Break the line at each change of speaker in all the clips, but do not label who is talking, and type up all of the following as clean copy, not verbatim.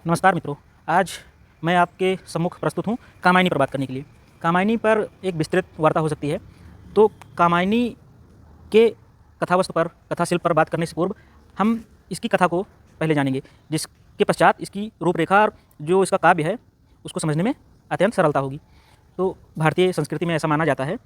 नमस्कार मित्रों, आज मैं आपके सम्मुख प्रस्तुत हूँ कामायनी पर बात करने के लिए। कामायनी पर एक विस्तृत वार्ता हो सकती है। तो कामायनी के कथावस्तु पर, कथाशिल्प पर बात करने से पूर्व हम इसकी कथा को पहले जानेंगे, जिसके पश्चात इसकी रूपरेखा और जो इसका काव्य है उसको समझने में अत्यंत सरलता होगी। तो भारतीय संस्कृति में ऐसा माना जाता है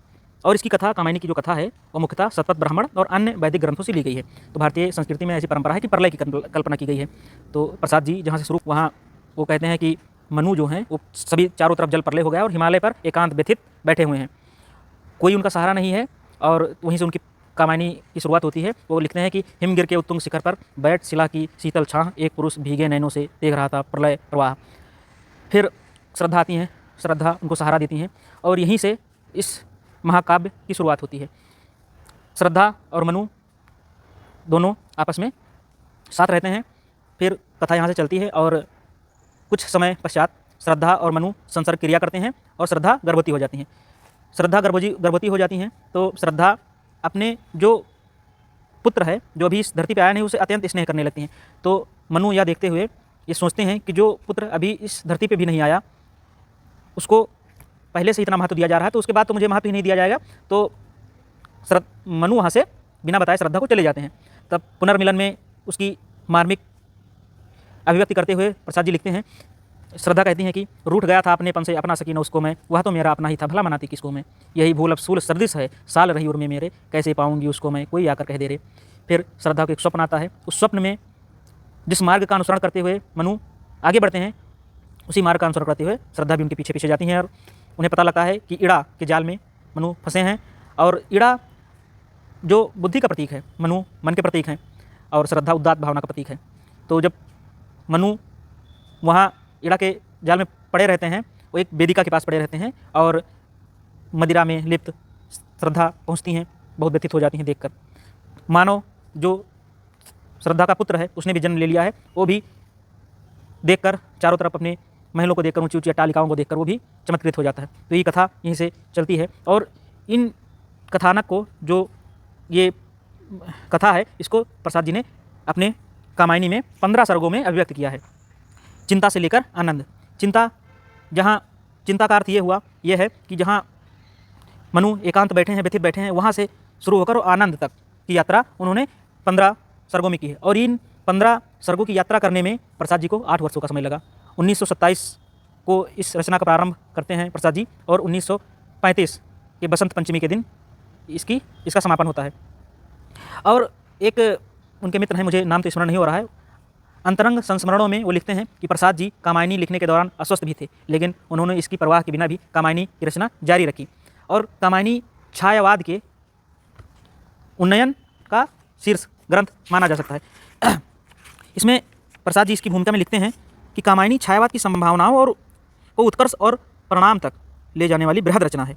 और इसकी कथा, कामायनी की जो कथा है वो मुख्यतः शतपथ ब्राह्मण और अन्य वैदिक ग्रंथों से ली गई है। तो भारतीय संस्कृति में ऐसी परंपरा है कि प्रलय की कल्पना की गई है। तो प्रसाद जी जहाँ से शुरू, वहाँ वो कहते हैं कि मनु जो हैं वो सभी चारों तरफ जल प्रलय हो गया और हिमालय पर एकांत व्यथित बैठे हुए हैं, कोई उनका सहारा नहीं है। और वहीं से उनकी कामायनी की शुरुआत होती है। वो लिखते हैं कि हिमगिर के उत्तुंग शिखर पर बैठ शिला की शीतल छाह, एक पुरुष भीगे नैनों से देख रहा था प्रलय प्रवाह। फिर श्रद्धा आती हैं, श्रद्धा उनको सहारा देती हैं और यहीं से इस महाकाव्य की शुरुआत होती है। श्रद्धा और मनु दोनों आपस में साथ रहते हैं। फिर कथा यहाँ से चलती है और कुछ समय पश्चात श्रद्धा और मनु संसर्ग क्रिया करते हैं और श्रद्धा गर्भवती हो जाती हैं। श्रद्धा गर्भवती हो जाती हैं तो श्रद्धा अपने जो पुत्र है, जो अभी इस धरती पर आया नहीं, उसे अत्यंत स्नेह करने लगती हैं। तो मनु यह देखते हुए ये सोचते हैं कि जो पुत्र अभी इस धरती पर भी नहीं आया, उसको पहले से इतना महत्व दिया जा रहा है, तो उसके बाद तो मुझे महत्व ही नहीं दिया जाएगा। तो मनु वहाँ से बिना बताए श्रद्धा को चले जाते हैं। तब पुनर्मिलन में उसकी मार्मिक अभिव्यक्ति करते हुए प्रसाद जी लिखते हैं, श्रद्धा कहती हैं कि रूठ गया था अपनेपन से अपना सकी न उसको मैं, वह तो मेरा अपना ही था भला मनाती किसको मैं, यही भूल अब सूल सर्दिश है साल रही उर्मे मेरे, कैसे पाऊंगी उसको मैं कोई आकर कह दे रे। फिर श्रद्धा को एक स्वप्न आता है। उस स्वप्न में जिस मार्ग का अनुसरण करते हुए मनु आगे बढ़ते हैं, उसी मार्ग का अनुसरण करते हुए श्रद्धा भी उनके पीछे पीछे जाती हैं और उन्हें पता लगता है कि इड़ा के जाल में मनु फंसे हैं। और इड़ा जो बुद्धि का प्रतीक है, मनु मन के प्रतीक हैं और श्रद्धा उदात्त भावना का प्रतीक है। तो जब मनु वहाँ इड़ा के जाल में पड़े रहते हैं, वो एक वेदिका के पास पड़े रहते हैं और मदिरा में लिप्त श्रद्धा पहुँचती हैं, बहुत व्यथित हो जाती हैं देखकर। मानो जो श्रद्धा का पुत्र है उसने भी जन्म ले लिया है, वो भी देखकर चारों तरफ अपने महलों को देखकर, ऊंची ऊंची अट्टालिकाओं को देखकर वो भी चमत्कृत हो जाता है। तो ये कथा यहीं से चलती है और इन कथानक को, जो ये कथा है, इसको प्रसाद जी ने अपने कामायनी में 15 सर्गों में अभिव्यक्त किया है। चिंता से लेकर आनंद। चिंता, जहाँ चिंता का अर्थ ये हुआ, ये है कि जहाँ मनु एकांत बैठे हैं, व्यथित बैठे हैं, वहाँ से शुरू होकर आनंद तक की यात्रा उन्होंने 15 सर्गों में की है। और इन 15 सर्गों की यात्रा करने में प्रसाद जी को 8 वर्षों का समय लगा। 1927 को इस रचना का प्रारंभ करते हैं प्रसाद जी और 1935 के बसंत पंचमी के दिन इसका समापन होता है। और एक उनके मित्र हैं, मुझे नाम तो स्मरण नहीं हो रहा है, अंतरंग संस्मरणों में वो लिखते हैं कि प्रसाद जी कामायनी लिखने के दौरान अस्वस्थ भी थे, लेकिन उन्होंने इसकी परवाह के बिना भी कामायनी की रचना जारी रखी। और कामायनी छायावाद के उन्नयन का शीर्ष ग्रंथ माना जा सकता है। इसमें प्रसाद जी इसकी भूमिका में लिखते हैं कि कामायनी छायावाद की संभावनाओं और को उत्कर्ष और परिणाम तक ले जाने वाली बृहद रचना है।